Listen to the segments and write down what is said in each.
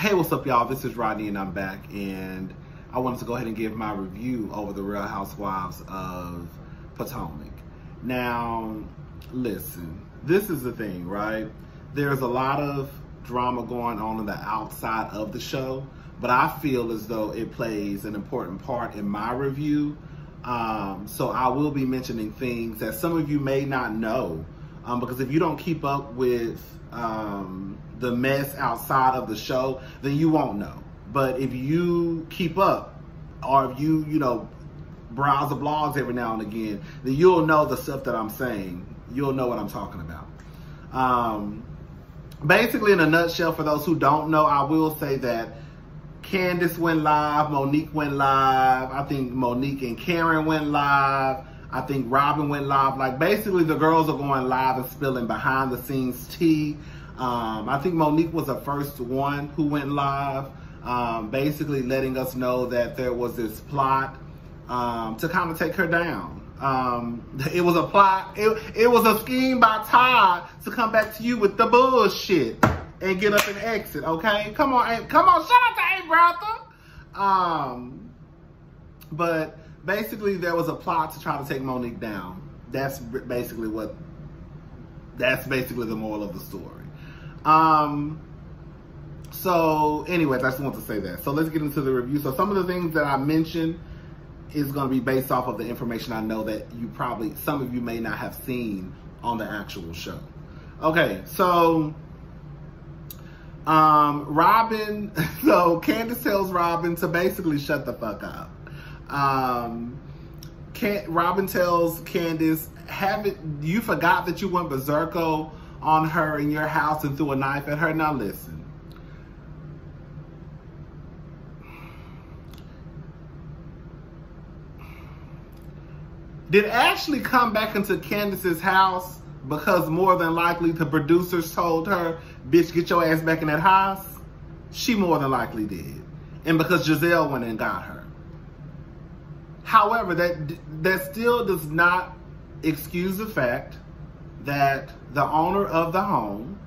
Hey, what's up, y'all? This is Rodney, and I'm back, and I wanted to go ahead and give my review over the Real Housewives of Potomac. Now, listen, this is the thing, right? There's a lot of drama going on the outside of the show, but I feel as though it plays an important part in my review. So I will be mentioning things that some of you may not know, because if you don't keep up with the mess outside of the show, then you won't know. But if you keep up, or if you browse the blogs every now and again, then you'll know the stuff that I'm saying. You'll know what I'm talking about. Basically, in a nutshell, for those who don't know, I will say that Candace went live, Monique went live, I think Monique and Karen went live, I think Robin went live. Like, basically, the girls are going live and spilling behind the scenes tea. I think Monique was the first one who went live, basically letting us know that there was this plot to kind of take her down. It was a plot, it was a scheme by Todd to come back to you with the bullshit and get up and exit, okay? Come on, shout out to A Brother. But basically there was a plot to try to take Monique down. That's basically the moral of the story. So anyways, I just want to say that. So let's get into the review. So some of the things that I mentioned is going to be based off of the information I know that some of you may not have seen on the actual show. Okay, so Robin, so Candace tells Robin to basically shut the fuck up. Robin tells Candace, you forgot that you went berserko on her in your house and threw a knife at her? Now listen. Did Ashley come back into Candace's house because more than likely the producers told her, bitch, get your ass back in that house? She more than likely did. And because Giselle went and got her. However, that still does not excuse the fact that the owner of the home,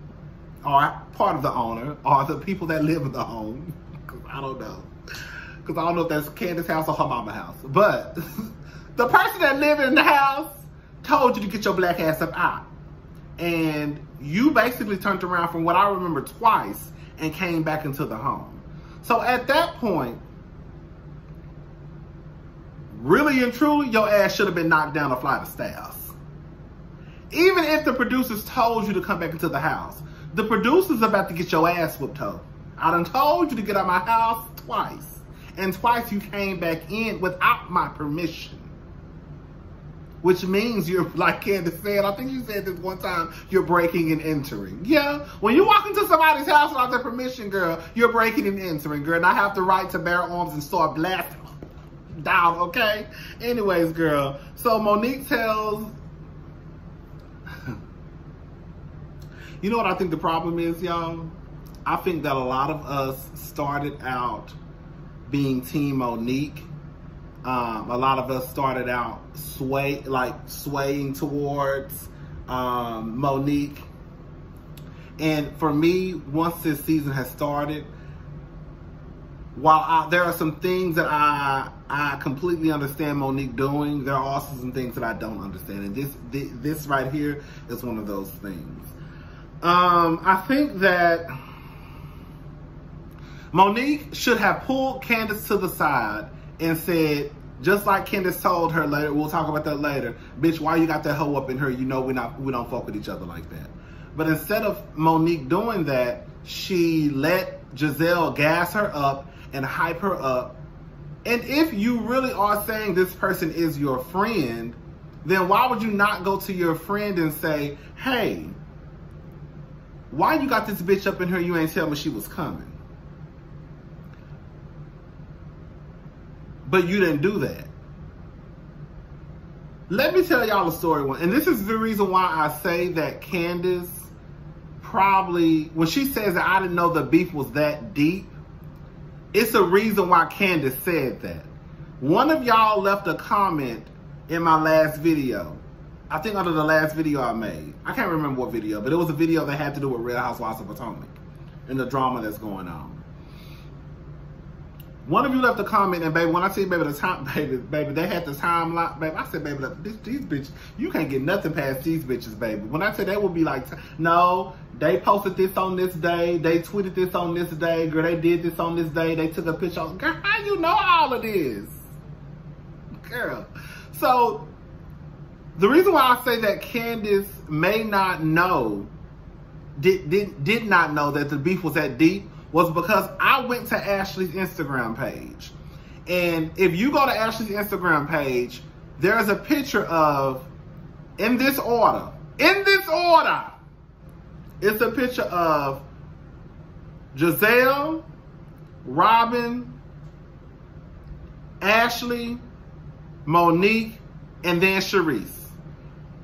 or part of the owner, or the people that live in the home, because I don't know if that's Candace's house or her mama's house, but the person that lived in the house told you to get your black ass up out. And you basically turned around, from what I remember, twice and came back into the home. So at that point, really and truly, your ass should have been knocked down a flight of stairs. Even if the producers told you to come back into the house, the producers about to get your ass whooped, ho. I done told you to get out of my house twice. And twice you came back in without my permission. Which means you're, like Candace said, I think you said this one time, you're breaking and entering. Yeah, when you walk into somebody's house without their permission, girl, you're breaking and entering, girl. And I have the right to bear arms and start blasting down, okay? Anyways, girl, so Monique tells... You know what I think the problem is, y'all? I think that a lot of us started out being Team Monique. A lot of us started out swaying towards Monique. And for me, once this season has started, while there are some things that I completely understand Monique doing, there are also some things that I don't understand. And this right here is one of those things. I think that Monique should have pulled Candace to the side and said, just like Candace told her later, we'll talk about that later, bitch, why you got that hoe up in her? You know we don't fuck with each other like that. But instead of Monique doing that, she let Giselle gas her up and hype her up. And if you really are saying this person is your friend, then why would you not go to your friend and say, hey, why you got this bitch up in here? You ain't tell me she was coming. But you didn't do that. Let me tell y'all a story. And this is the reason why I say that Candace probably, when she says that I didn't know the beef was that deep, it's a reason why Candace said that. One of y'all left a comment in my last video. I think under the last video I made. I can't remember what video, but it was a video that had to do with Real Housewives of Potomac and the drama that's going on. One of you left a comment, and baby, when I see baby the time, baby, they had the timeline, baby. I said, baby, these bitches, you can't get nothing past these bitches, baby. When I said they would be like, no, they posted this on this day, they tweeted this on this day, girl, they did this on this day, they took a picture. Girl, how you know all of this, girl? So the reason why I say that Candace may not know, did not know that the beef was that deep, was because I went to Ashley's Instagram page. And if you go to Ashley's Instagram page, there's a picture of, in this order, it's a picture of Giselle, Robin, Ashley, Monique, and then Sharice.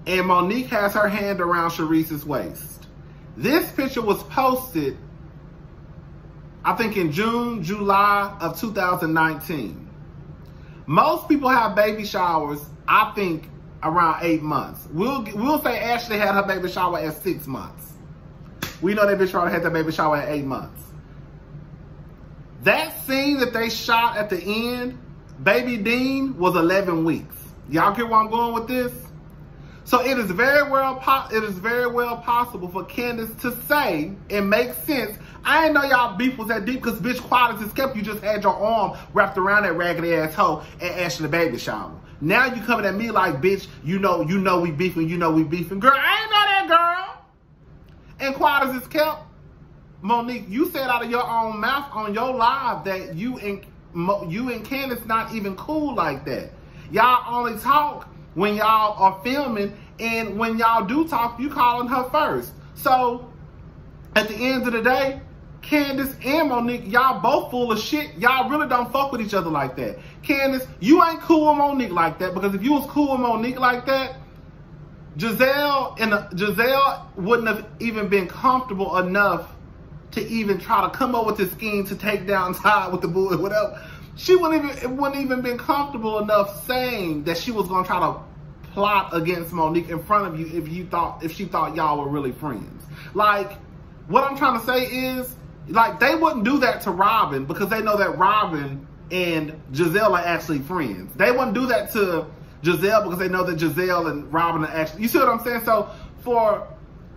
And Monique has her hand around Sharice's waist. This picture was posted, I think, in June, July of 2019. Most people have baby showers, I think, around 8 months. We'll say Ashley had her baby shower at 6 months. We know that bitch probably had that baby shower at 8 months. That scene that they shot at the end, Baby Dean, was 11 weeks. Y'all get where I'm going with this? So it is very well possible for Candace to say, it makes sense, I didn't know y'all beef was that deep because bitch, quiet as kept, you just had your arm wrapped around that raggedy ass hoe at Ashley baby shower. Now you coming at me like, bitch, you know we beefing, Girl, I ain't know that, girl. And quiet as it's kept, Monique, you said out of your own mouth on your live that you and Candace not even cool like that. Y'all only talk when y'all are filming, and when y'all do talk, you calling her first. So at the end of the day, Candace and Monique, y'all both full of shit. Y'all really don't fuck with each other like that. Candace, you ain't cool with Monique like that, because if you was cool with Monique like that, Giselle wouldn't have even been comfortable enough to even try to come up with this scheme to take down Todd with the boo or whatever. She wouldn't even been comfortable enough saying that she was gonna try to plot against Monique in front of you if she thought y'all were really friends. Like, what I'm trying to say is, like, they wouldn't do that to Robin because they know that Robin and Giselle are actually friends. They wouldn't do that to Giselle because they know that Giselle and Robin are actually, you see what I'm saying? So for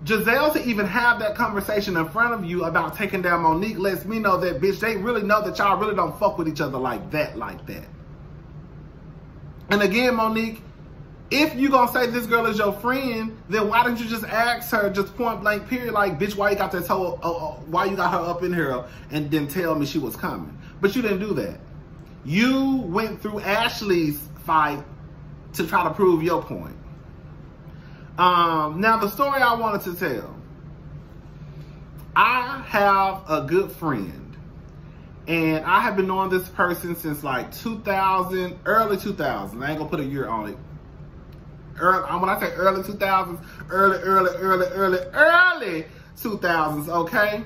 Giselle to even have that conversation in front of you about taking down Monique lets me know that, bitch, they really know that y'all really don't fuck with each other like that. And again, Monique, if you gonna say this girl is your friend, then why didn't you just ask her, just point blank period, like, bitch, why you got this whole, why you got her up in here and didn't tell me she was coming? But you didn't do that. You went through Ashley's fight to try to prove your point. Now, the story I wanted to tell. I have a good friend, and I have been knowing this person since like 2000, early 2000s. I ain't gonna put a year on it. When I say early 2000s, early 2000s, okay?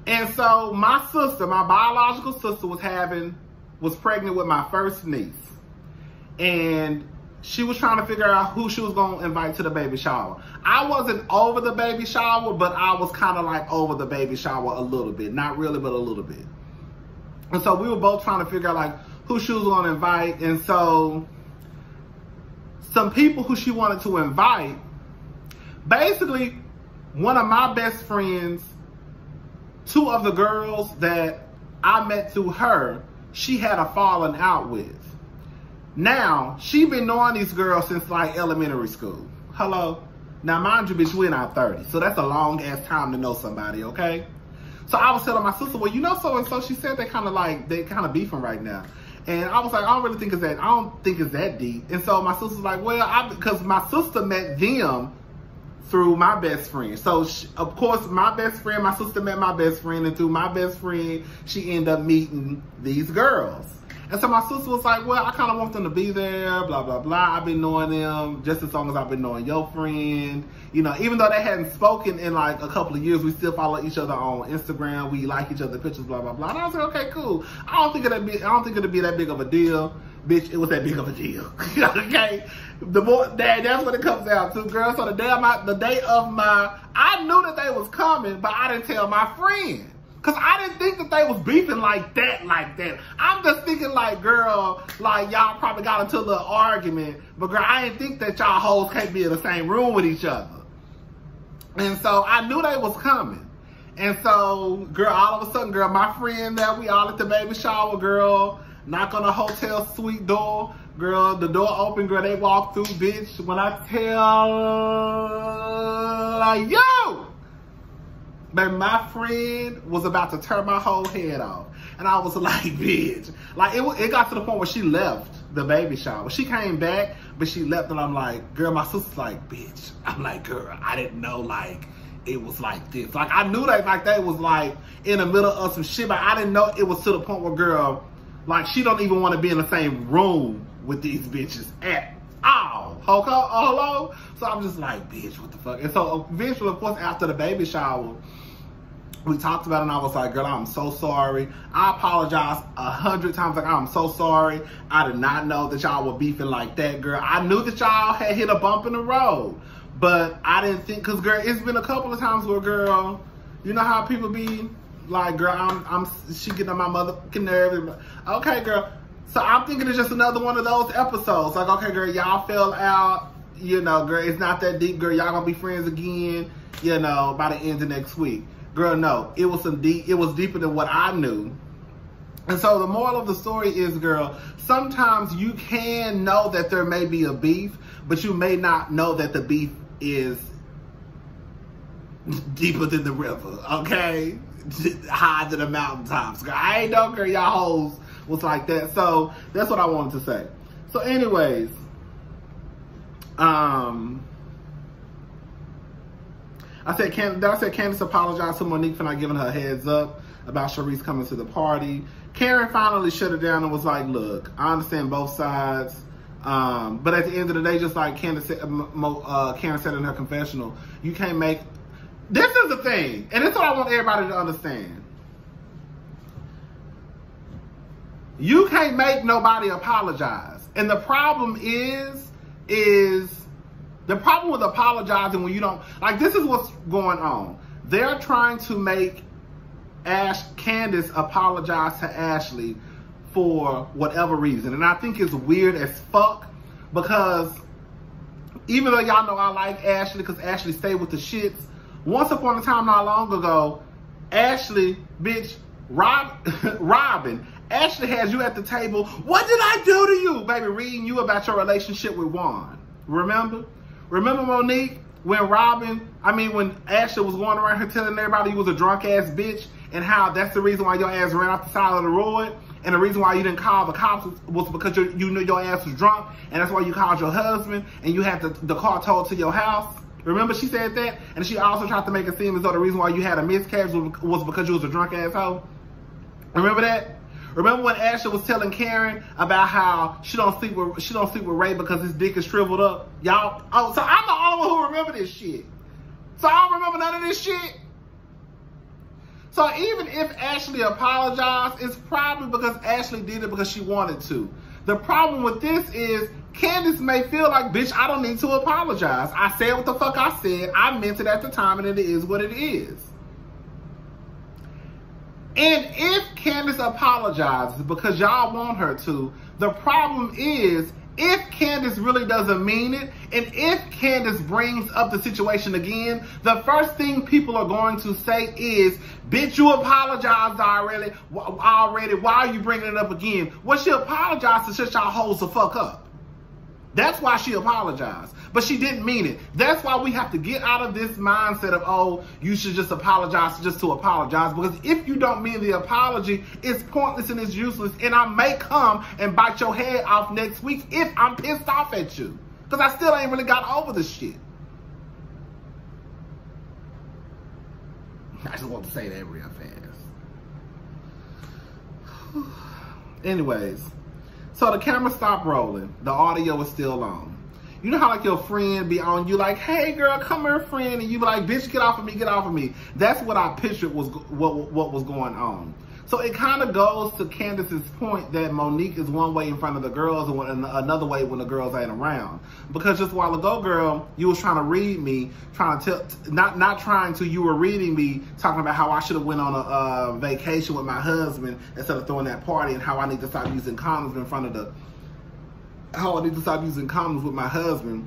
And so my sister, my biological sister, was pregnant with my first niece. And she was trying to figure out who she was going to invite to the baby shower. I wasn't over the baby shower, but I was kind of like over the baby shower a little bit. Not really, but a little bit. And so we were both trying to figure out like who she was going to invite. And so some people who she wanted to invite, basically one of my best friends, two of the girls that I met through her, she had a falling out with. Now, she been knowing these girls since like elementary school. Hello? Now, mind you, bitch, we're in our 30s. So that's a long ass time to know somebody, okay? So I was telling my sister, well, you know so-and-so, she said they kind of beefing right now. And I was like, I don't think it's that deep. And so my sister's like, well, because my sister met them through my best friend. So, of course, my best friend, my sister met my best friend, and through my best friend, she ended up meeting these girls. And so my sister was like, well, I kind of want them to be there, blah, blah, blah. I've been knowing them just as long as I've been knowing your friend. You know, even though they hadn't spoken in like a couple of years, we still follow each other on Instagram. We like each other's pictures, blah, blah, blah. And I was like, okay, cool. I don't think it'd be that big of a deal. Bitch, it was that big of a deal. Okay? That's what it comes down to, girl. So the day of my, I knew that they was coming, but I didn't tell my friend. Cause I didn't think that they was beefing like that. I'm just thinking like, girl, like y'all probably got into a little argument, but girl, I didn't think that y'all hoes can't be in the same room with each other. And so I knew they was coming. And so, girl, all of a sudden, girl, my friend that we all at the baby shower, girl, knock on the hotel suite door, girl, the door open, girl, they walk through, bitch. When I tell, like, yo! Baby, my friend was about to turn my whole head off. And I was like, bitch. Like, it got to the point where she left the baby shower. She came back, but she left, and I'm like, girl, my sister's like, bitch. I'm like, girl, I didn't know, like, it was like this. Like, I knew that, like, they was, like, in the middle of some shit, but I didn't know it was to the point where, girl, like, she don't even want to be in the same room with these bitches at all. Hello? So I'm just like, bitch, what the fuck? And so eventually, of course, after the baby shower, we talked about it, and I was like, girl, I'm so sorry. I apologize 100 times. Like, I'm so sorry. I did not know that y'all were beefing like that, girl. I knew that y'all had hit a bump in the road, but I didn't think, because, girl, it's been a couple of times where, girl, you know how people be like, girl, she getting on my motherfucking nerves. Okay, girl. So I'm thinking it's just another one of those episodes. Like, okay, girl, y'all fell out. You know, girl, it's not that deep, girl. Y'all gonna be friends again, you know, by the end of next week. Girl, no, it was it was deeper than what I knew. And so the moral of the story is, girl, sometimes you can know that there may be a beef, but you may not know that the beef is deeper than the river, okay? Higher than the mountaintops. Girl, I ain't know, girl, y'all hoes was like that. So that's what I wanted to say. So anyways, I said Candace apologized to Monique for not giving her a heads up about Sharice coming to the party. Karen finally shut it down and was like, look, I understand both sides. But at the end of the day, just like Karen said in her confessional, you can't make, this is the thing, and this is what I want everybody to understand. You can't make nobody apologize. And the problem is the problem with apologizing when you don't, like, this is what's going on. They're trying to make Candace apologize to Ashley for whatever reason. And I think it's weird as fuck, because even though y'all know I like Ashley because Ashley stayed with the shits, once upon a time not long ago, Ashley, bitch, Robin, Ashley has you at the table. What did I do to you? Baby, reading you about your relationship with Juan. Remember? Remember, Monique, when Ashley was going around here telling everybody you was a drunk ass bitch, and how that's the reason why your ass ran off the side of the road, and the reason why you didn't call the cops was because you knew your ass was drunk, and that's why you called your husband, and you had the car towed to your house. Remember she said that? And she also tried to make it seem as though the reason why you had a miscarriage was because you was a drunk asshole. Remember that? Remember when Ashley was telling Karen about how she don't sleep with Ray because his dick is shriveled up? Y'all, oh, so I'm the only one who remember this shit. So I don't remember none of this shit. So even if Ashley apologized, it's probably because Ashley did it because she wanted to. The problem with this is Candace may feel like, bitch, I don't need to apologize. I said what the fuck I said. I meant it at the time, and it is what it is. And if Candace apologizes because y'all want her to, the problem is, if Candace really doesn't mean it, and if Candace brings up the situation again, the first thing people are going to say is, bitch, you apologized already. Why are you bringing it up again? Well, she apologized to shut y'all hoes the fuck up. That's why she apologized. But she didn't mean it. That's why we have to get out of this mindset of, oh, you should just apologize just to apologize. Because if you don't mean the apology, it's pointless and it's useless. And I may come and bite your head off next week if I'm pissed off at you. Because I still ain't really got over this shit. I just want to say that real fast. Anyways. So the camera stopped rolling. The audio was still on. You know how like your friend be on you like, hey girl, come here friend. And you be like, bitch, get off of me, get off of me. That's what I pictured was what was going on. So it kind of goes to Candace's point that Monique is one way in front of the girls and another way when the girls ain't around. Because just a while ago, girl, you was trying to read me, you were reading me, talking about how I should have went on a vacation with my husband instead of throwing that party, and how I need to stop using condoms with my husband,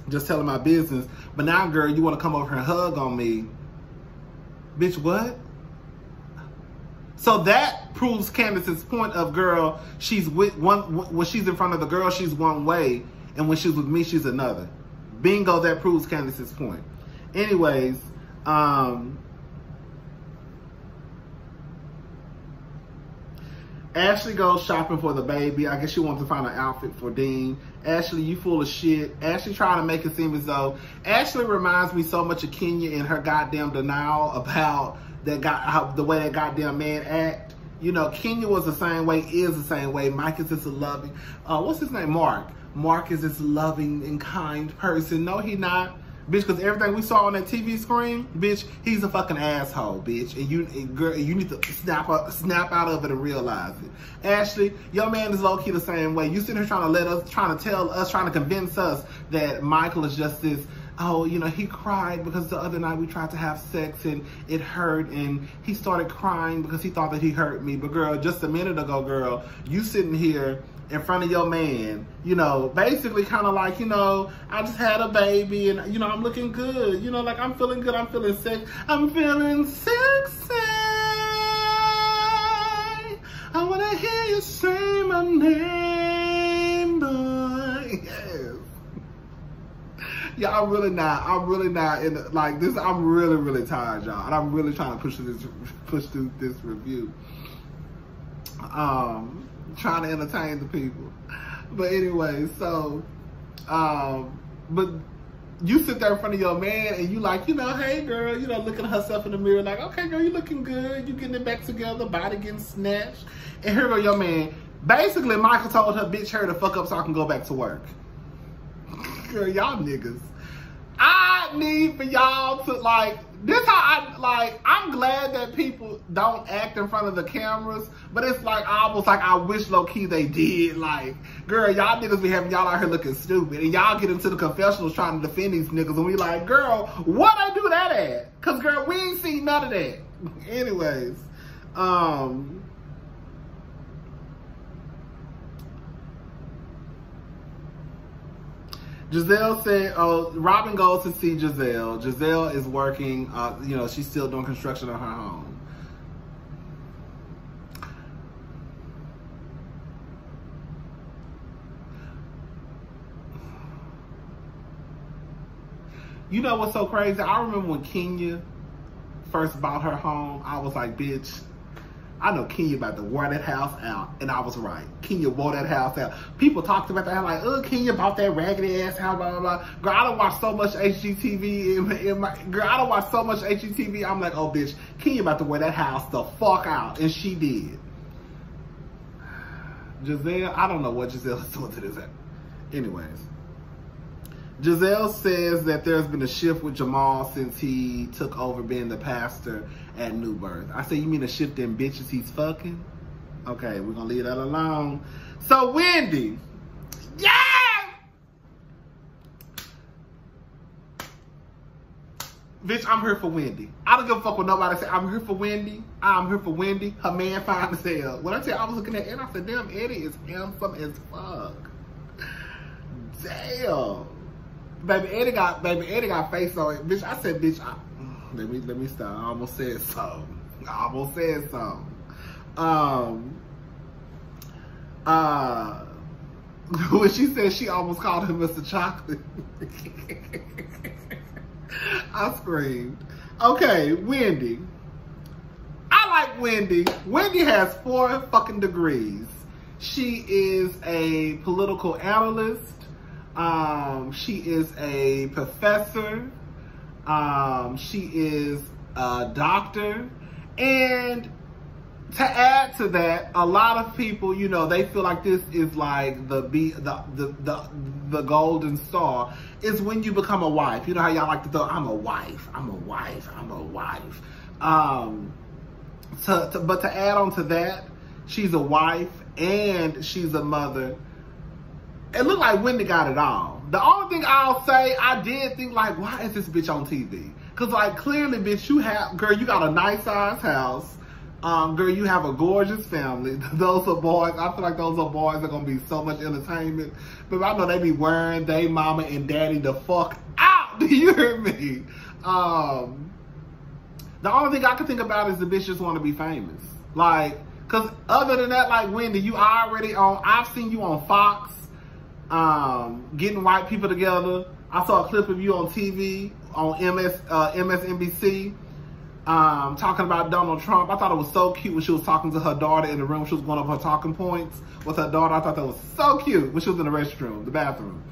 just telling my business. But now, girl, you want to come over here and hug on me. Bitch, what? So that proves Candace's point of, girl, she's with when she's in front of the girl, she's one way, and when she's with me, she's another. Bingo, that proves Candace's point. Anyways, Ashley goes shopping for the baby. I guess she wants to find an outfit for Dean. Ashley, you full of shit. Ashley trying to make it seem as though... Ashley reminds me so much of Kenya in her goddamn denial about the way that goddamn man act. You know, Kenya was the same way, is the same way. Mike is just a loving... what's his name? Mark. Mark is this loving and kind person. No, he not. Bitch, because everything we saw on that TV screen, bitch, he's a fucking asshole, bitch. And girl, you need to snap out of it and realize it. Ashley, your man is low-key the same way. You sitting here trying to convince us that Michael is just this, oh, you know, he cried because the other night we tried to have sex and it hurt, and he started crying because he thought that he hurt me. But girl, just a minute ago, girl, you sitting here in front of your man, you know, basically kind of like, you know, I just had a baby and, you know, I'm looking good. You know, like, I'm feeling good. I'm feeling sexy. I'm feeling sexy. I want to hear you say my name, boy. Yes. Yeah, I'm really not in like this. I'm really tired, y'all. And I'm really trying to push through this review. Trying to entertain the people. But anyway, so, but you sit there in front of your man and you like, you know, hey girl, you know, looking at herself in the mirror like, okay girl, you looking good, you getting it back together, body getting snatched. And here go your man. Basically, Michael told her, bitch, hurry the fuck up so I can go back to work. Girl, y'all niggas. I need for y'all to, like, this how I'm glad that people don't act in front of the cameras, but it's like almost like I wish low-key they did. Like, girl, y'all niggas be having y'all out here looking stupid, and y'all get into the confessionals trying to defend these niggas, and we like, girl, what I do that at? Cause girl, we ain't seen none of that. Anyways, Giselle said, oh, Robin goes to see Giselle. Giselle is working, you know, she's still doing construction on her home. You know what's so crazy? I remember when Kenya first bought her home, I was like, bitch, I know Kenya about to wear that house out, and I was right. Kenya wore that house out. People talked about that, like, oh, Kenya bought that raggedy ass house, blah, blah, blah. Girl, I don't watch so much HGTV girl, I don't watch so much HGTV. I'm like, oh, bitch, Kenya about to wear that house the fuck out, and she did. Giselle, I don't know what Giselle is doing to this. Anyways. Giselle says that there's been a shift with Jamal since he took over being the pastor at New Birth. I say, you mean a shift in bitches he's fucking? Okay, we're gonna leave that alone. So Wendy, yeah! Bitch, I'm here for Wendy. I don't give a fuck what nobody say. I'm here for Wendy. I'm here for Wendy. Her man fine as hell. When I tell you, I was looking at Eddie, I said, damn, Eddie is handsome as fuck. Damn. Baby Eddie got face on it. Bitch, I said, bitch, let me stop. I almost said something. When she said she almost called him Mr. Chocolate. I screamed. Okay, Wendy. I like Wendy. Wendy has 4 fucking degrees. She is a political analyst. She is a professor. She is a doctor. And to add to that, a lot of people, you know, they feel like this is like the golden star. Is when you become a wife. You know how y'all like to throw, I'm a wife. But to add on to that, she's a wife and she's a mother. It looked like Wendy got it all. The only thing I'll say, I did think like, why is this bitch on TV? Cause like clearly, bitch, you got a nice size house. Girl, you have a gorgeous family. Those are boys. I feel like those are boys that are gonna be so much entertainment. But I know they be wearing they mama and daddy the fuck out. Do you hear me? The only thing I can think about is the bitch just want to be famous. Like, cause other than that, like Wendy, you already on. I've seen you on Fox. Getting white people together. I saw a clip of you on TV on MSNBC talking about Donald Trump. I thought it was so cute when she was talking to her daughter in the room. She was going over her talking points with her daughter. I thought that was so cute when she was in the restroom, the bathroom.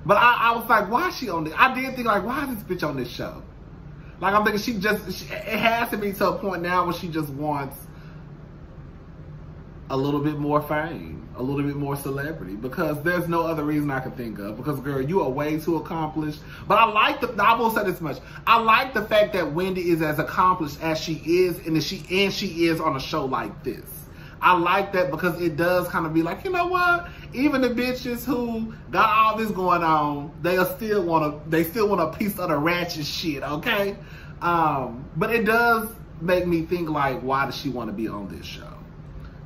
But I was like, why is she on this? I did think like, why is this bitch on this show? Like I'm thinking it has to be to a point now where she just wants a little bit more fame, a little bit more celebrity, because there's no other reason I can think of. Because girl, you are way too accomplished. But I will say this much. I like the fact that Wendy is as accomplished as she is, and she is on a show like this. I like that because it does kind of be like, you know what? Even the bitches who got all this going on, they still want a piece of the ratchet shit, okay? But it does make me think like, why does she want to be on this show?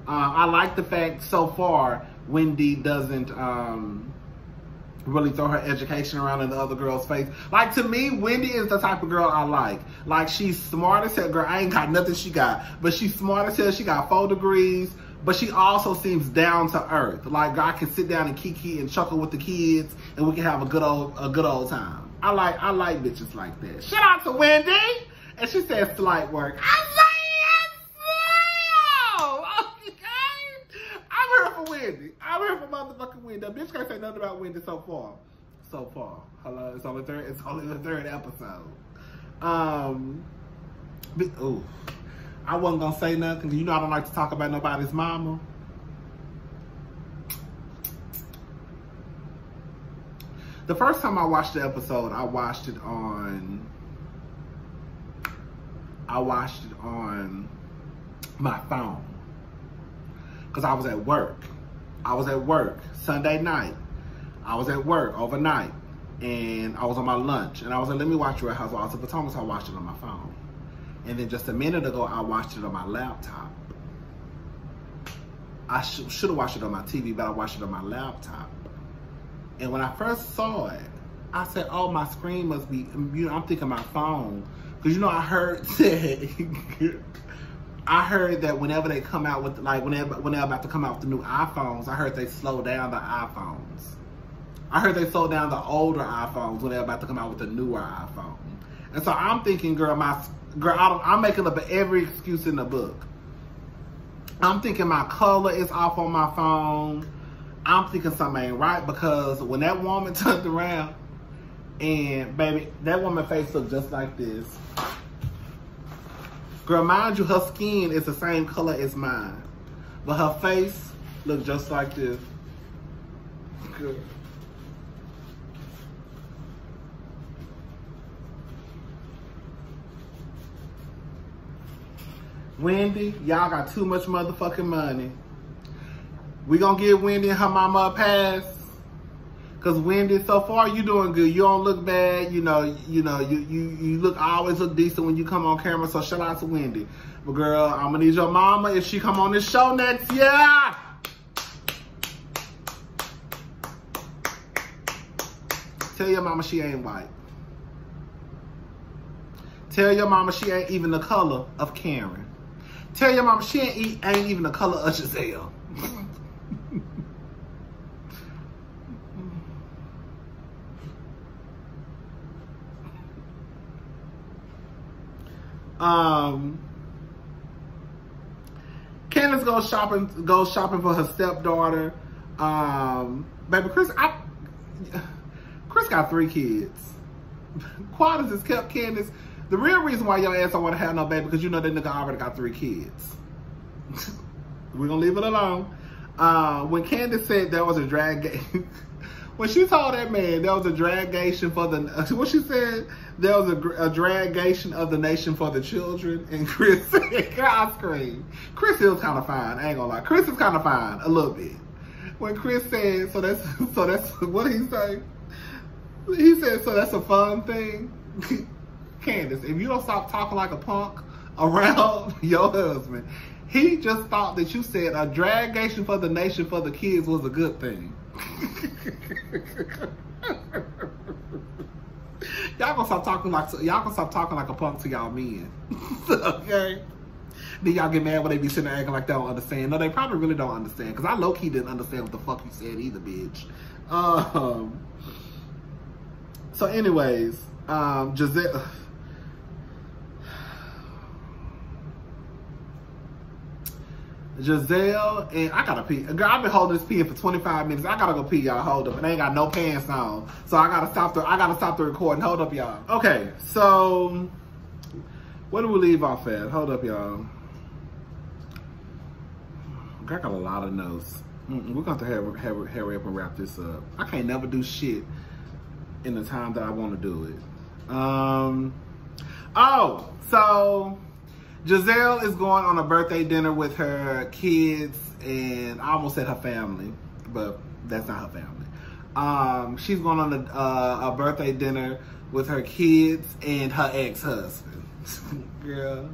I like the fact so far Wendy doesn't really throw her education around in the other girl's face. Like to me, Wendy is the type of girl I like. Like she's smart as hell. Girl, I ain't got nothing she got, but she's smart as hell. She got 4 degrees, but she also seems down to earth. Like I can sit down and kiki and chuckle with the kids, and we can have a good old time. I like bitches like that. Shout out to Wendy, and she said slight work. Wendy. I'm here for motherfucking Wendy. That bitch can't say nothing about Wendy so far. So far. Hello, it's only the third episode. Ooh. I wasn't gonna say nothing. You know I don't like to talk about nobody's mama. The first time I watched the episode, I watched it on my phone. Because I was at work. Sunday night. I was at work overnight. And I was on my lunch. And I was like, let me watch Real Housewives of Potomac. So I watched it on my phone. And then just a minute ago, I watched it on my laptop. I should have watched it on my TV, but I watched it on my laptop. And when I first saw it, I said, oh, my screen must be, you know, I'm thinking my phone. Because, you know, I heard that whenever they come out with, like, when they're about to come out with the new iPhones, I heard they slow down the iPhones. I heard they slow down the older iPhones when they're about to come out with the newer iPhone. And so I'm thinking, girl, I'm making up every excuse in the book. I'm thinking my color is off on my phone. I'm thinking something ain't right, because when that woman turned around, and baby, that woman's face looked just like this. Girl, mind you, her skin is the same color as mine, but her face looked just like this. Girl. Wendy, y'all got too much motherfucking money. We gonna give Wendy and her mama a pass. Cause Wendy, so far you doing good. You don't look bad. You always look decent when you come on camera. So shout out to Wendy. But girl, I'm gonna need your mama if she come on this show next year. Tell your mama she ain't white. Tell your mama she ain't even the color of Karen. Tell your mama she ain't even the color of Giselle. Candace goes shopping for her stepdaughter. Baby, Chris got 3 kids. Quad has kept Candace. The real reason why your ass don't want to have no baby, because you know that nigga already got 3 kids. We're gonna leave it alone. When Candace said there was a drag game, When she told that man there was a dragation for the, what she said, there was a dragation of the nation for the children, and Chris said, girl, I screamed. Chris is kind of fine, I ain't gonna lie. Chris is kind of fine, a little bit. When Chris said, so that's, what did he say? He said, so that's a fun thing? Candace, if you don't stop talking like a punk around your husband, he just thought that you said a dragation for the nation for the kids was a good thing. Y'all gonna stop talking like a punk to y'all men. Okay? Then y'all get mad when they be sitting there acting like they don't understand. No, they probably really don't understand. Cause I low-key didn't understand what the fuck you said either, bitch. So anyways, Giselle, and I gotta pee. Girl, I've been holding this pee for 25 minutes. I gotta go pee, y'all. Hold up. And I ain't got no pants on. So I gotta stop the recording. Hold up, y'all. Okay, so where do we leave off at? Hold up, y'all. I got a lot of notes. We're gonna have to hurry up and wrap this up. I can't never do shit in the time that I want to do it. Oh, so Giselle is going on a birthday dinner with her kids, and I almost said her family, but that's not her family. She's going on a birthday dinner with her kids and her ex-husband. Girl.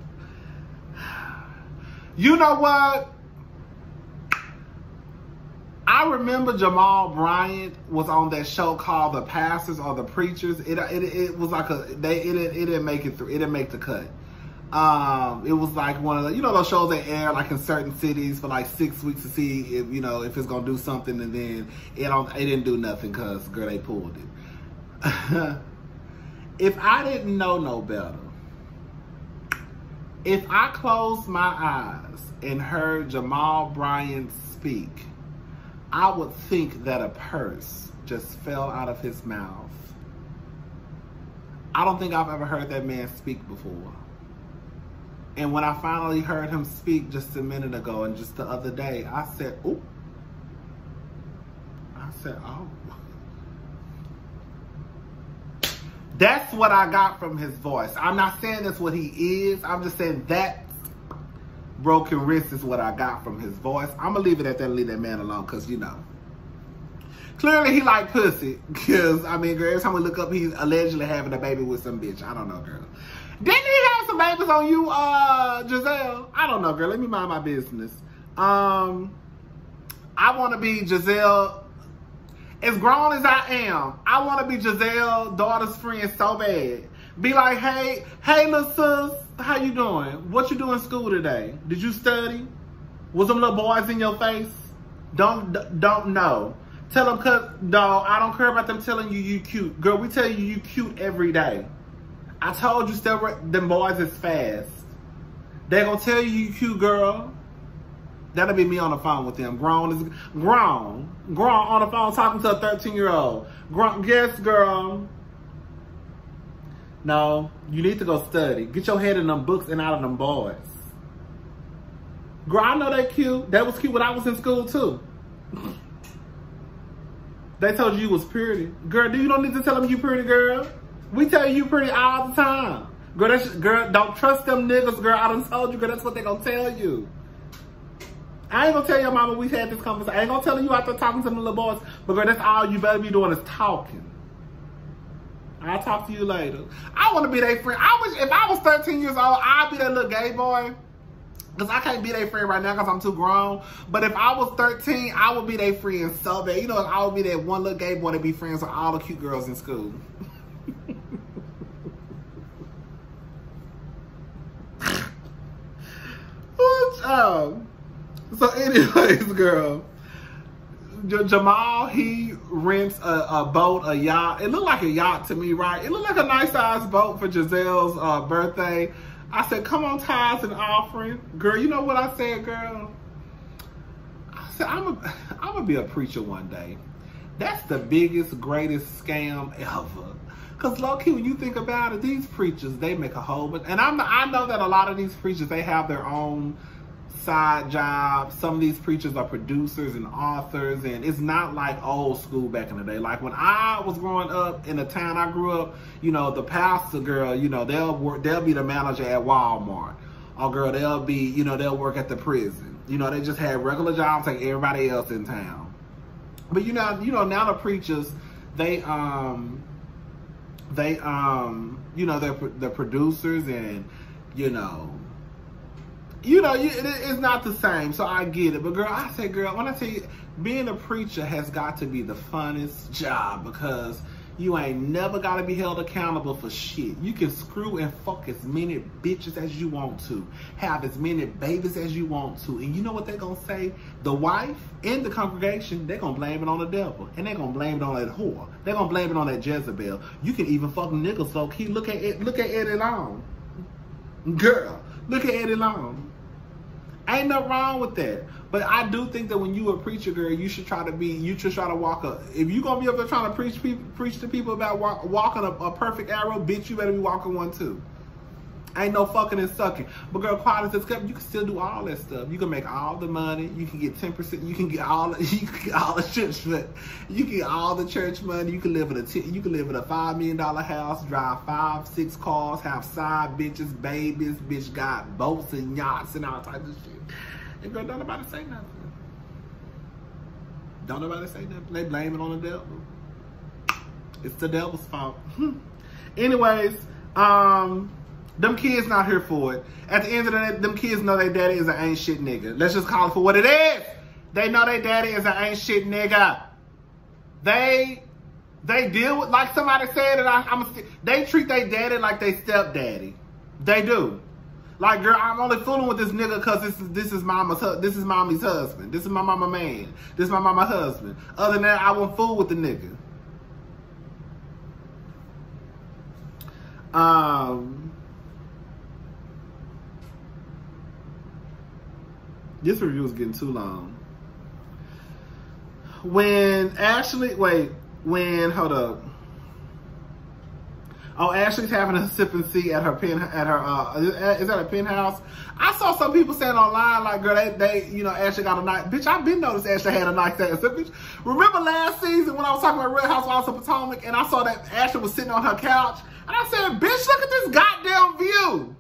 You know what? I remember Jamal Bryant was on that show called The Pastors or The Preachers. It was like it didn't make it through. It didn't make the cut. It was like one of the, you know, those shows that air like in certain cities for like 6 weeks to see if, you know, if it's gonna do something, and then it didn't do nothing because, girl, they pulled it. If I didn't know no better, if I closed my eyes and heard Jamal Bryant speak, I would think that a purse just fell out of his mouth. I don't think I've ever heard that man speak before. And when I finally heard him speak just a minute ago and just the other day, I said, ooh. I said, oh. That's what I got from his voice. I'm not saying that's what he is. I'm just saying that broken wrist is what I got from his voice. I'm going to leave it at that and leave that man alone because, you know. Clearly, he like pussy. Because, I mean, girl, every time we look up, he's allegedly having a baby with some bitch. I don't know, girl. Didn't he have some babies on you, Giselle? I don't know, girl. Let me mind my business. I want to be Giselle. As grown as I am, I want to be Giselle's daughter's friend so bad. Be like, hey, little sis, how you doing? What you doing in school today? Did you study? Was them little boys in your face? Don't know. Tell them, cause dog, I don't care about them telling you you cute. Girl, we tell you cute every day. I told you, them boys is fast. They gonna tell you cute, girl. That'll be me on the phone with them. Grown on the phone talking to a 13-year-old. Yes, girl. No, you need to go study. Get your head in them books and out of them boys. Girl, I know they cute. That was cute when I was in school too. They told you was pretty. Girl, you don't need to tell them you pretty, girl. We tell you pretty all the time. Girl, don't trust them niggas, girl. I done told you, girl, that's what they gonna tell you. I ain't gonna tell your mama we had this conversation. I ain't gonna tell you out there talking to them little boys. But girl, that's all you better be doing is talking. I'll talk to you later. I want to be their friend. I wish if I was 13 years old, I'd be that little gay boy. Because I can't be their friend right now because I'm too grown. But if I was 13, I would be their friend so bad. You know, I would be that one little gay boy to be friends with all the cute girls in school. So anyways, girl. Jamal, he rents a boat, a yacht. It looked like a yacht to me, right? It looked like a nice size boat for Giselle's birthday. I said, come on, tithes and offering. Girl, you know what I said, girl? I said, I'm gonna be a preacher one day. That's the biggest, greatest scam ever. Because low-key, when you think about it, these preachers, they make a whole bunch. And I know that a lot of these preachers, they have their own side jobs. Some of these preachers are producers and authors, and it's not like old school back in the day. Like when I was growing up in the town I grew up, you know, the pastor girl, you know, they'll be the manager at Walmart. Or girl, they'll be, you know, they'll work at the prison. You know, they just had regular jobs like everybody else in town. But you know, now the preachers, they you know, they're producers, and it's not the same. So I get it. But girl, I say, girl, when I tell you, being a preacher has got to be the funnest job, because you ain't never got to be held accountable for shit. You can screw and fuck as many bitches as you want to, have as many babies as you want to, and you know what they're gonna say? The wife in the congregation, they're gonna blame it on the devil, and they're gonna blame it on that whore. They're gonna blame it on that Jezebel. You can even fuck niggas low key. Look at Eddie Long, girl. Look at Eddie Long. Ain't nothing wrong with that. But I do think that when you a preacher, girl, you should try to walk a, if you gonna be up there trying to preach to people about walking a perfect arrow, bitch, you better be walking one too. Ain't no fucking and sucking. But girl, quiet as it's kept, you can still do all that stuff. You can make all the money. You can get 10%. You can get all the church money. You can get all the church money. You can live in a $5 million house, drive 5-6 cars, have side bitches, babies, bitch got boats and yachts and all types of shit. And girl, don't nobody say nothing. Don't nobody say nothing. They blame it on the devil. It's the devil's fault. Anyways, them kids not here for it. At the end of the day, them kids know their daddy is an ain't shit nigga. Let's just call it for what it is. They know their daddy is an ain't shit nigga. They deal with, like somebody said, they treat their daddy like they stepdaddy. They do. Like, girl, I'm only fooling with this nigga because this is mommy's husband. This is my mama man. This is my mama husband. Other than that, I won't fool with the nigga. This review is getting too long. Ashley's having a sip and see at her is that a penthouse? I saw some people saying online, like, girl, Ashley got a nice, bitch, I've been noticed Ashley had a nice ass. Bitch, remember last season when I was talking about Real Housewives of Potomac and I saw that Ashley was sitting on her couch and I said, bitch, look at this goddamn view.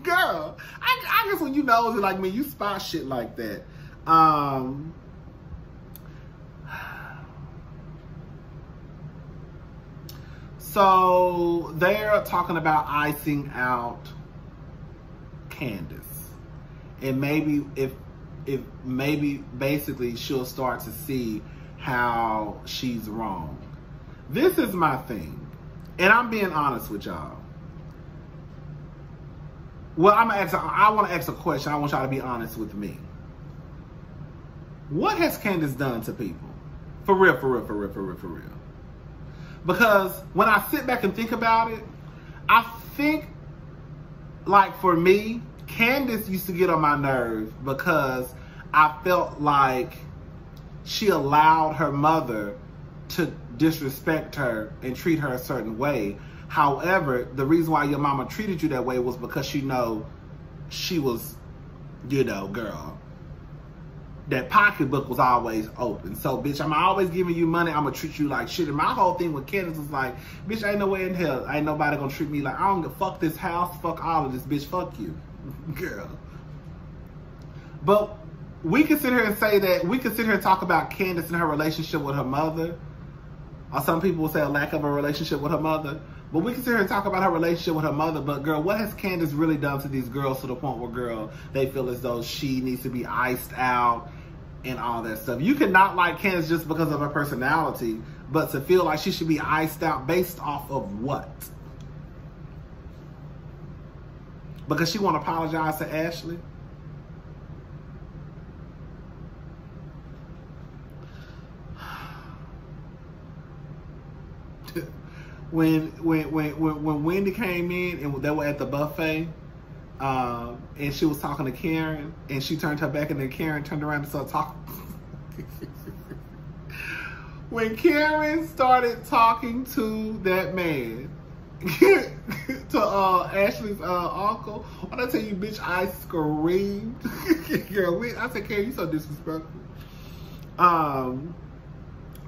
Girl, I guess when you nosy like me, you spot shit like that. So they're talking about icing out Candace, and maybe maybe basically she'll start to see how she's wrong. This is my thing, and I'm being honest with y'all. Well, I want to ask a question. I want y'all to be honest with me. What has Candace done to people? For real. Because when I sit back and think about it, I think, like, for me, Candace used to get on my nerves because I felt like she allowed her mother to disrespect her and treat her a certain way. However, the reason why your mama treated you that way was because she was, girl, that pocketbook was always open. So, bitch, I'm always giving you money. I'm going to treat you like shit. And my whole thing with Candace was like, bitch, ain't no way in hell. Ain't nobody going to treat me like, I don't give, fuck this house, fuck all of this, bitch, fuck you. Girl. But we can sit here and say that, we can sit here and talk about Candace and her relationship with her mother. Or some people will say a lack of a relationship with her mother. But we can sit here and talk about her relationship with her mother. But, girl, what has Candace really done to these girls to the point where, girl, they feel as though she needs to be iced out and all that stuff? You cannot like Candace just because of her personality, but to feel like she should be iced out based off of what? Because she want to apologize to Ashley? When Wendy came in and they were at the buffet, and she was talking to Karen, and she turned her back, and then Karen turned around and started talking. When Karen started talking to that man, to Ashley's uncle. When I tell you, bitch, I screamed. Girl, I said, Karen, you so disrespectful. On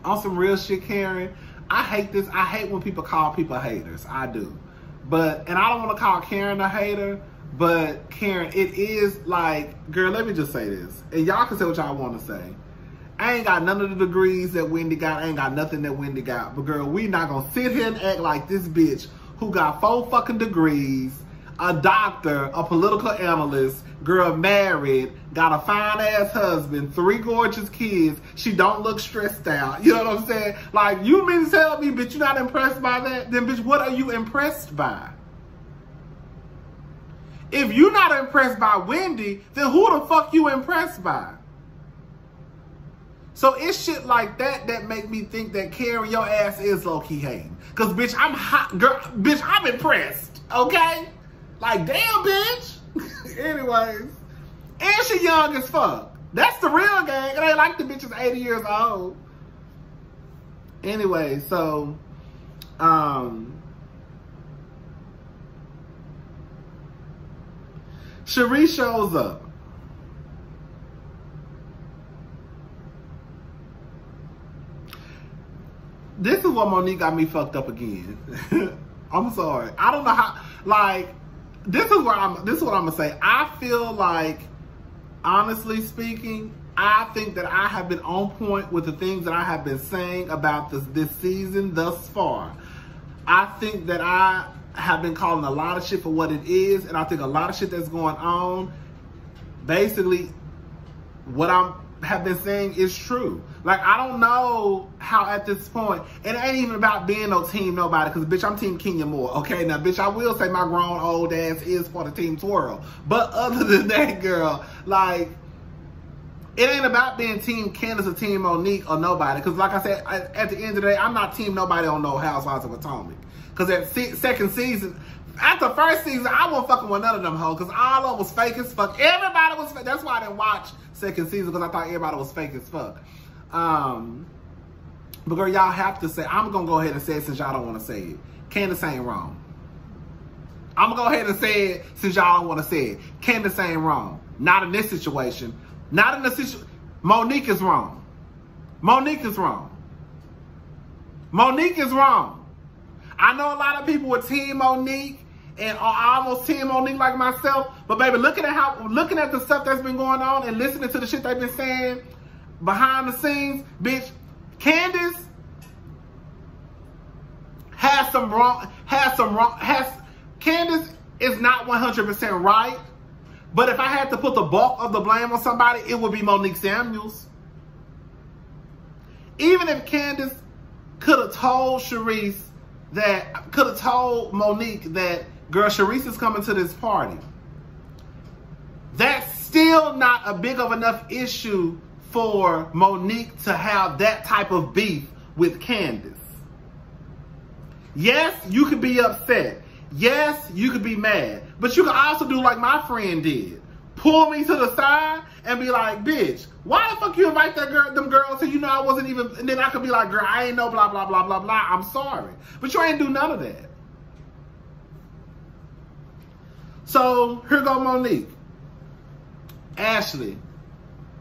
some real shit, Karen, I hate this. I hate when people call people haters. I do. And I don't want to call Karen a hater, but Karen, it is like, girl, let me just say this. And y'all can say what y'all want to say. I ain't got none of the degrees that Wendy got. I ain't got nothing that Wendy got. But girl, we not gonna sit here and act like this bitch who got 4 fucking degrees, a doctor, a political analyst, girl married, got a fine ass husband, 3 gorgeous kids. She don't look stressed out. You know what I'm saying? Like, you mean to tell me, bitch, you're not impressed by that? Then bitch, what are you impressed by? If you're not impressed by Wendy, then who the fuck you impressed by? So it's shit like that that make me think that Karen, your ass is low-key hating. Cause bitch, I'm hot, girl, bitch, I'm impressed, okay? Like, damn, bitch. Anyways, and she young as fuck. That's the real gang. It ain't like the bitch is 80 years old. Anyway, so, Cherie shows up. This is what Monique got me fucked up again. I'm sorry. I don't know how, like, this is what I'm gonna say. I feel like, honestly speaking, I think that I have been on point with the things that I have been saying about this season thus far. I think that I have been calling a lot of shit for what it is, and I think a lot of shit that's going on, basically, what have been saying is true. Like, I don't know how at this point, and it ain't even about being no team nobody, because bitch, I'm team Kenya Moore, okay? Now, bitch, I will say my grown old ass is for the team twirl. But other than that, girl, like, it ain't about being team Candace or team Monique or nobody, because like I said, at the end of the day, I'm not team nobody on no Housewives of Potomac. Because at second season, after first season, I wasn't fucking with none of them hoes, because all of them was fake as fuck. Everybody was fake. That's why I didn't watch second season, because I thought everybody was fake as fuck. But girl, y'all have to say, I'm going to go ahead and say it since y'all don't want to say it. Candace ain't wrong. I'm going to go ahead and say it since y'all don't want to say it. Candace ain't wrong. Not in this situation. Not in the situation. Monique is wrong. Monique is wrong. Monique is wrong. I know a lot of people with Team Monique and are almost Team Monique like myself, but baby, looking at the stuff that's been going on and listening to the shit they've been saying behind the scenes, bitch, Candace Candace is not 100% right, but if I had to put the bulk of the blame on somebody, it would be Monique Samuels. Even if Candace could have told Monique that, girl, Charisse is coming to this party, that's still not a big of enough issue for Monique to have that type of beef with Candace. Yes, you could be upset. Yes, you could be mad. But you can also do like my friend did. Pull me to the side and be like, bitch, why the fuck you invite them girls and you know I wasn't even, and then I could be like, girl, I ain't know blah, blah, blah, blah, blah. I'm sorry. But you ain't do none of that. So here go Monique. Ashley.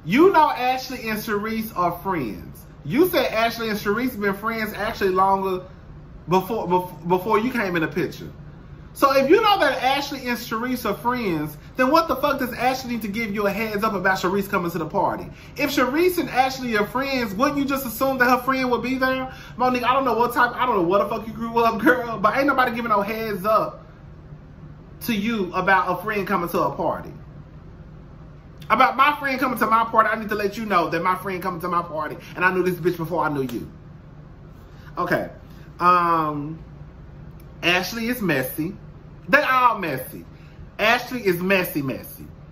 You know Ashley and Charisse are friends. You said Ashley and Charisse been friends actually longer before you came in the picture. So if you know that Ashley and Charisse are friends, then what the fuck does Ashley need to give you a heads up about Charisse coming to the party? If Charisse and Ashley are friends, wouldn't you just assume that her friend would be there? Monique, I don't know what the fuck you grew up, girl, but ain't nobody giving no heads up to you about a friend coming to a party. About my friend coming to my party, I need to let you know that my friend coming to my party, and I knew this bitch before I knew you. Okay. Ashley is messy. They all messy. Ashley is messy.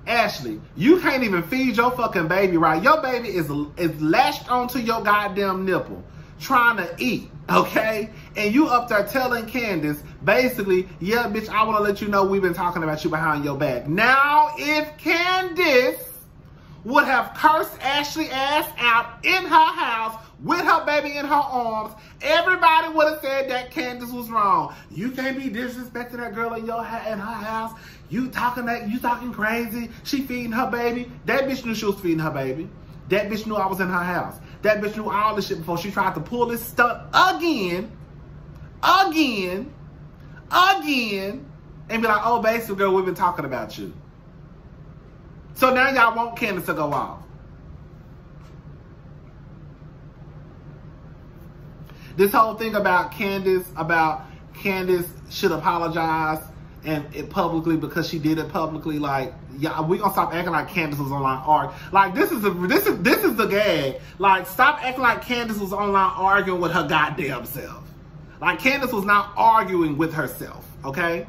Ashley, you can't even feed your fucking baby right. Your baby is lashed onto your goddamn nipple, trying to eat, okay? And you up there telling Candace, basically, yeah, bitch, I want to let you know we've been talking about you behind your back. Now, if Candace would have cursed Ashley ass out in her house with her baby in her arms. Everybody would have said that Candace was wrong. You can't be disrespecting that girl in her house. You talking crazy. She feeding her baby. That bitch knew she was feeding her baby. That bitch knew I was in her house. That bitch knew all this shit before she tried to pull this stunt again, and be like, oh, basically, girl, we've been talking about you. So now y'all want Candace to go off. This whole thing about Candace should apologize and it publicly because she did it publicly. Like, yeah, we gonna stop acting like Candace was online arguing. Like, this is the gag. Like, stop acting like Candace was online arguing with her goddamn self. Like, Candace was not arguing with herself. Okay,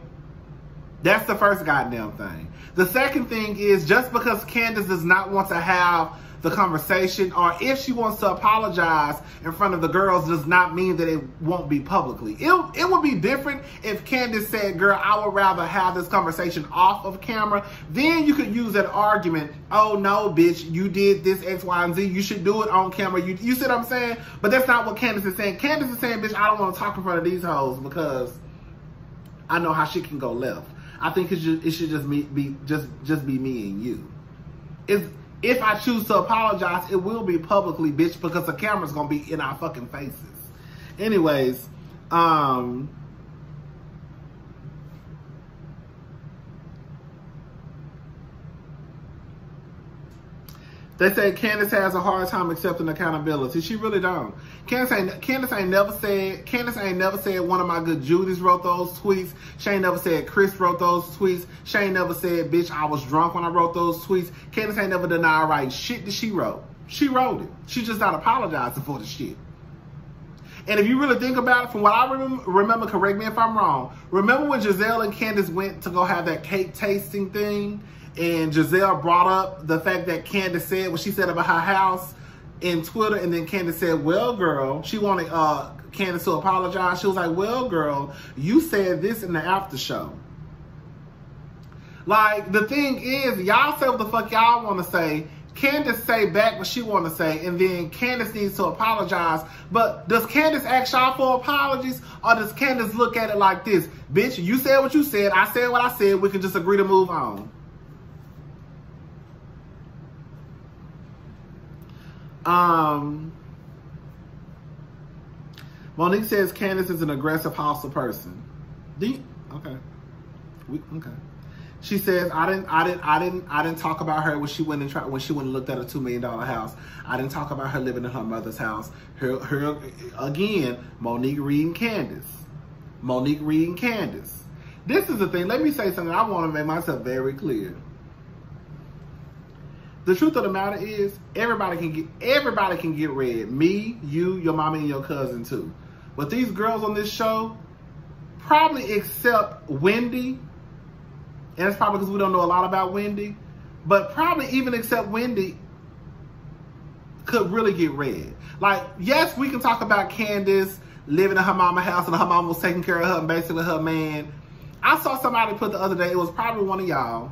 that's the first goddamn thing. The second thing is, just because Candace does not want to have the conversation, or if she wants to apologize in front of the girls, does not mean that it won't be publicly. It would be different if Candace said, girl, I would rather have this conversation off of camera. Then you could use that argument, oh no, bitch, you did this X, Y, and Z. You should do it on camera. You see what I'm saying? But that's not what Candace is saying. Candace is saying, bitch, I don't want to talk in front of these hoes because I know how shit can go left. I think it should just be me and you. If I choose to apologize, it will be publicly, bitch, because the camera's gonna be in our fucking faces. Anyways, they say Candace has a hard time accepting accountability. She really don't. Candace ain't never said one of my good Judys wrote those tweets. She ain't never said Chris wrote those tweets. She ain't never said, bitch, I was drunk when I wrote those tweets. Candace ain't never denied writing shit that she wrote. She wrote it. She just not apologizing for the shit. And if you really think about it, from what I remember, correct me if I'm wrong, remember when Giselle and Candace went to go have that cake tasting thing? And Giselle brought up the fact that Candace said what she said about her house in Twitter. And then Candace said, well, girl, she wanted Candace to apologize. She was like, well, girl, you said this in the after show. Like, the thing is, y'all say what the fuck y'all want to say. Candace say back what she want to say. And then Candace needs to apologize. But does Candace ask y'all for apologies? Or does Candace look at it like this? Bitch, you said what you said. I said what I said. We can just agree to move on. Monique says Candace is an aggressive, hostile person. Okay. Okay. She says I didn't talk about her when she went and looked at a $2 million house. I didn't talk about her living in her mother's house. Her again, Monique reading Candace. Monique reading Candace. This is the thing. Let me say something. I want to make myself very clear. The truth of the matter is, everybody can get read. Me, you, your mama, and your cousin too. But these girls on this show, probably except Wendy, and it's probably because we don't know a lot about Wendy, but probably even except Wendy, could really get read. Like, yes, we can talk about Candace living in her mama's house and her mama was taking care of her and basically her man. I saw somebody put the other day, it was probably one of y'all,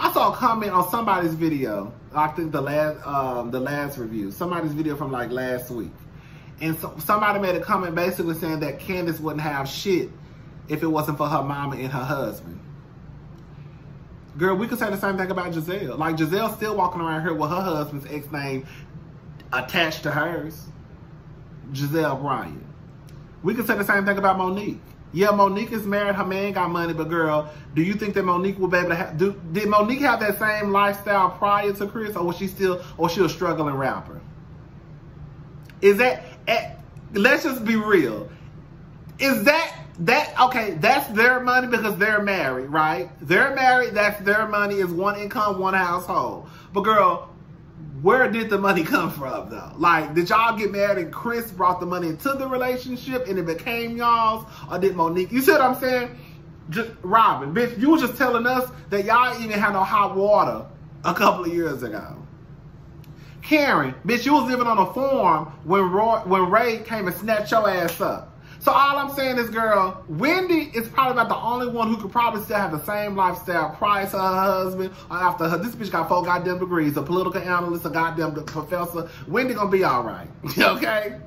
I saw a comment on somebody's video, I think the last review, somebody's video from like last week. And so somebody made a comment basically saying that Candace wouldn't have shit if it wasn't for her mama and her husband. Girl, we could say the same thing about Giselle. Like, Giselle's still walking around here with her husband's ex name attached to hers. Giselle Bryant. We could say the same thing about Monique. Yeah, Monique is married, her man got money, but girl, do you think that Monique will be able to have, did Monique have that same lifestyle prior to Chris, or was she still, or she a struggling rapper? Is that, let's just be real. Is that, okay, that's their money because they're married, right? They're married, that's their money, is one income, one household. But girl, where did the money come from though? Like, did y'all get married and Chris brought the money into the relationship and it became y'all's? Or did Monique, you see what I'm saying? Just, Robin, bitch, you were just telling us that y'all even had no hot water a couple of years ago. Karen, bitch, you was living on a farm when Ray came and snatched your ass up. So all I'm saying is, girl, Wendy is probably about the only one who could probably still have the same lifestyle prior to her husband or after her. This bitch got 4 goddamn degrees, a political analyst, a goddamn professor. Wendy gonna be all right, okay?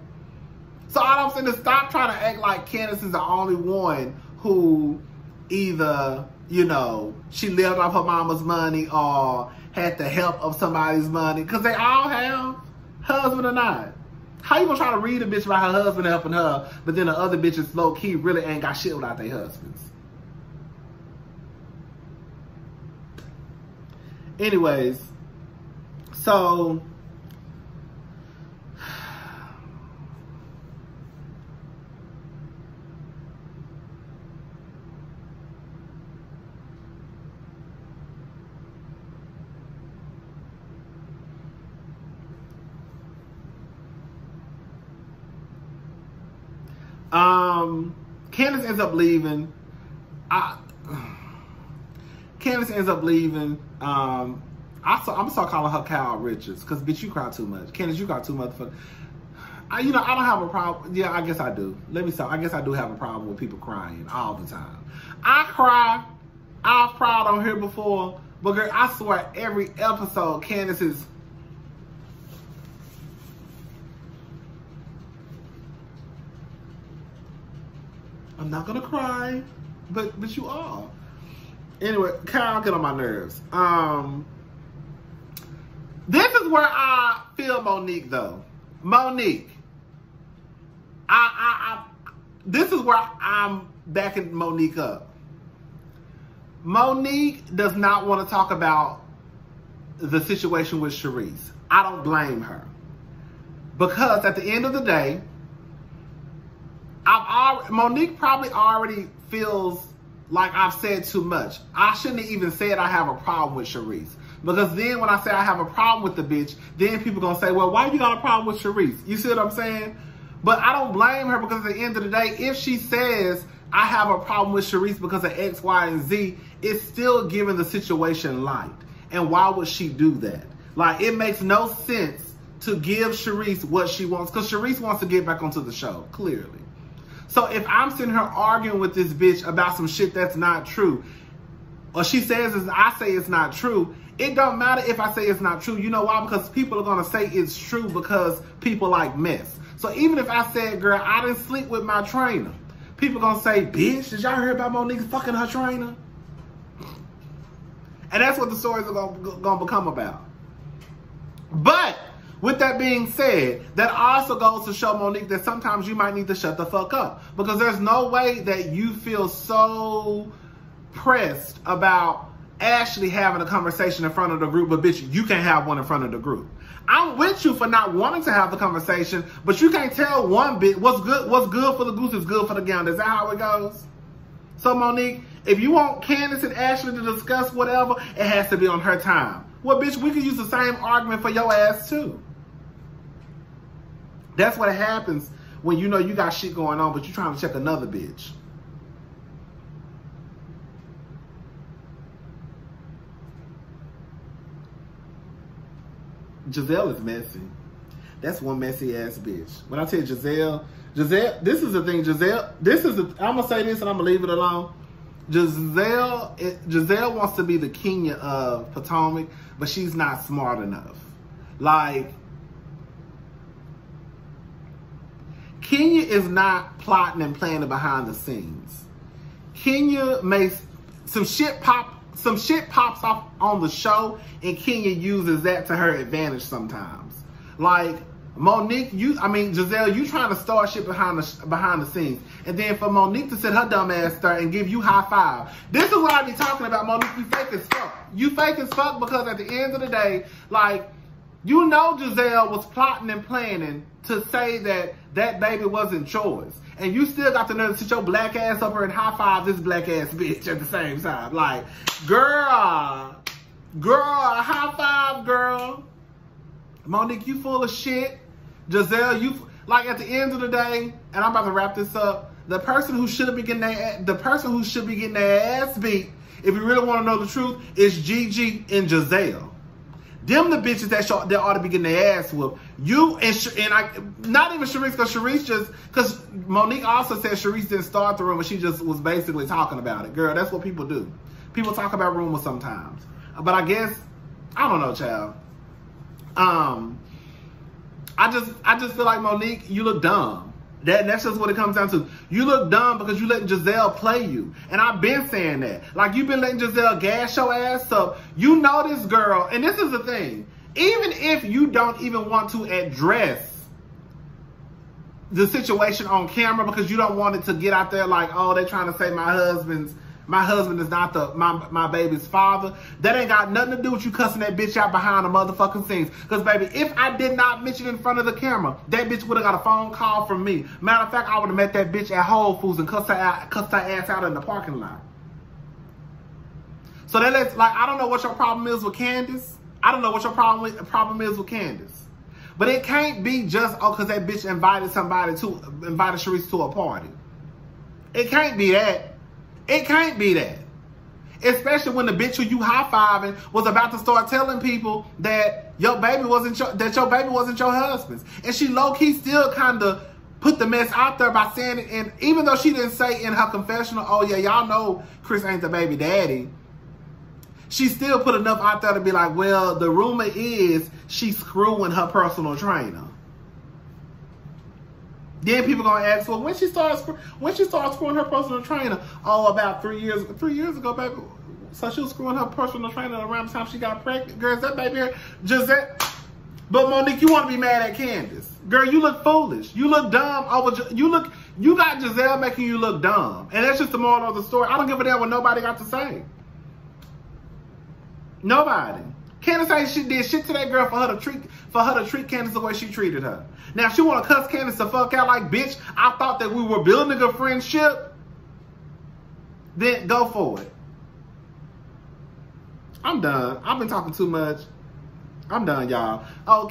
So all I'm saying is stop trying to act like Candace is the only one who either, you know, she lived off her mama's money or had the help of somebody's money. Because they all have, husband or not. How you gonna try to read a bitch about her husband helping her, but then the other bitches low-key really ain't got shit without their husbands? Anyways, so Candace ends up leaving. Candace ends up leaving. I'm gonna start calling her Kyle Richards, because bitch, you cry too much. Candace, you cry too much. I don't have a problem. Yeah, I guess I do. Let me stop. I guess I do have a problem with people crying all the time. I cry. I've cried on here before, but girl, I swear every episode, Candace is. I'm not gonna cry, but you are. Anyway, Kyle, get on my nerves. This is where I feel Monique though. Monique, this is where I'm backing Monique up. Monique does not want to talk about the situation with Sharice. I don't blame her, because at the end of the day, Monique probably already feels like I've said too much. I shouldn't have even said I have a problem with Sharice. Because then when I say I have a problem with the bitch, then people gonna say, well, why you got a problem with Sharice? You see what I'm saying? But I don't blame her, because at the end of the day, if she says I have a problem with Sharice because of X, Y, and Z, it's still giving the situation light. And why would she do that? Like, it makes no sense to give Sharice what she wants, because Sharice wants to get back onto the show, clearly. So if I'm sitting here arguing with this bitch about some shit that's not true, or she says I say it's not true, it don't matter if I say it's not true. You know why? Because people are going to say it's true because people like mess. So even if I said, girl, I didn't sleep with my trainer, people going to say, bitch, did y'all hear about Monique fucking her trainer? And that's what the stories are going to become about. But with that being said, that also goes to show, Monique, that sometimes you might need to shut the fuck up. Because there's no way that you feel so pressed about Ashley having a conversation in front of the group, but bitch, you can't have one in front of the group. I'm with you for not wanting to have the conversation, but you can't tell one bit what's good for the goose is good for the gander. Is that how it goes? So Monique, if you want Candace and Ashley to discuss whatever, it has to be on her time. Well, bitch, we could use the same argument for your ass too. That's what happens when you know you got shit going on, but you're trying to check another bitch. Giselle is messy. That's one messy ass bitch. When I tell you Giselle, this is the thing, I'm gonna say this and I'm gonna leave it alone. Giselle wants to be the Kenya of Potomac, but she's not smart enough. Like, Kenya is not plotting and planning behind the scenes. Kenya makes some shit pops off on the show, and Kenya uses that to her advantage sometimes. Like, Monique, Giselle, you trying to start shit behind the scenes. And then for Monique to sit her dumb ass there and give you high five. This is what I be talking about, Monique. You fake as fuck. You fake as fuck, because at the end of the day, like, you know Giselle was plotting and planning to say that that baby wasn't yours. And you still got the nerve to sit your black ass up here and high five this black ass bitch at the same time. Like, girl, high five, girl. Monique, you full of shit. Giselle, you, like, at the end of the day, and I'm about to wrap this up, the person who should be getting their ass beat, if you really want to know the truth, is Gigi and Giselle. Them the bitches that ought to be getting their ass whooped. You and I, not even Sharice, because Sharice because Monique also said Sharice didn't start the rumor. She just was basically talking about it. Girl, that's what people do. People talk about rumors sometimes. But I guess, I don't know, child. I just feel like, Monique, you look dumb. That's just what it comes down to. You look dumb because you letting Giselle play you. And I've been saying that. Like, you've been letting Giselle gas your ass up. You know this girl. And this is the thing. Even if you don't even want to address the situation on camera because you don't want it to get out there like, oh, they're trying to say my husband is not my baby's father. That ain't got nothing to do with you cussing that bitch out behind the motherfucking scenes. Because, baby, if I did not mention it in front of the camera, that bitch would have got a phone call from me. Matter of fact, I would have met that bitch at Whole Foods and cussed her ass out in the parking lot. So that lets, like, I don't know what your problem is with Candace. I don't know what your problem is with Candace. But it can't be just, oh, because that bitch invited Sharice to a party. It can't be that. It can't be that. Especially when the bitch who you high-fiving was about to start telling people that your baby wasn't your husband's. And she low-key still kind of put the mess out there by saying it. And even though she didn't say in her confessional, oh yeah, y'all know Chris ain't the baby daddy, she still put enough out there to be like, well, the rumor is she's screwing her personal trainer. Then people gonna ask, well, when she started screwing her personal trainer? Oh, about 3 years ago, baby. So she was screwing her personal trainer around the time she got pregnant. Girl, is that baby here? Giselle. But Monique, you want to be mad at Candace? Girl, you look foolish. You look dumb. You got Giselle making you look dumb, and that's just the moral of the story. I don't give a damn what nobody got to say. Nobody. Candace ain't she did shit to that girl for her to treat Candace the way she treated her. Now, if she want to cuss Candace the fuck out like, bitch, I thought that we were building a friendship, then go for it. I'm done. I've been talking too much. I'm done, y'all. Oh,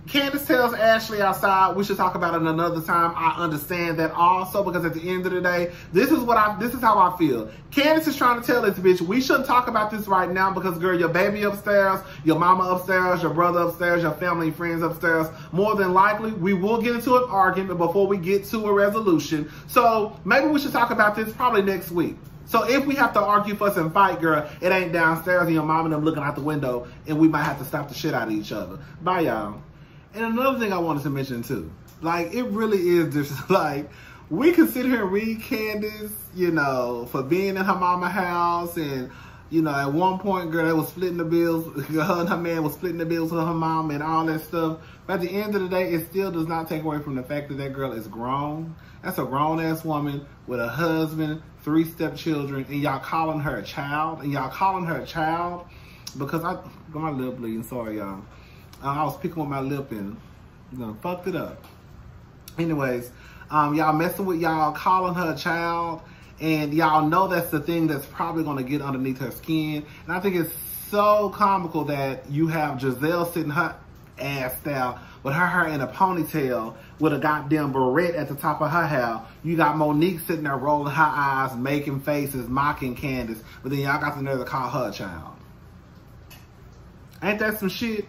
Candace tells Ashley outside we should talk about it another time. I understand that also, because at the end of the day, this is how I feel. Candace is trying to tell this bitch, we shouldn't talk about this right now because, girl, your baby upstairs, your mama upstairs, your brother upstairs, your family and friends upstairs. More than likely, we will get into an argument before we get to a resolution. So maybe we should talk about this probably next week. So if we have to argue, fuss, and fight, girl, it ain't downstairs and your mom and them looking out the window and we might have to stop the shit out of each other. Bye, y'all. And another thing I wanted to mention too, like, it really is just like, we can sit here and read Candace, you know, for being in her mama house, and, you know, at one point, girl, they was splitting the bills, her and her man was splitting the bills with her mom and all that stuff. But at the end of the day, it still does not take away from the fact that that girl is grown. That's a grown-ass woman with a husband, 3 stepchildren, and y'all calling her a child, because I got my lip bleeding, sorry, y'all. I was picking with my lip and, you know, fucked it up. Anyways, y'all messing with y'all, calling her a child, and y'all know that's the thing that's probably going to get underneath her skin. And I think it's so comical that you have Giselle sitting her ass down with her hair in a ponytail with a goddamn barrette at the top of her hair. You got Monique sitting there rolling her eyes, making faces, mocking Candace, but then y'all got the nerve to call her a child. Ain't that some shit?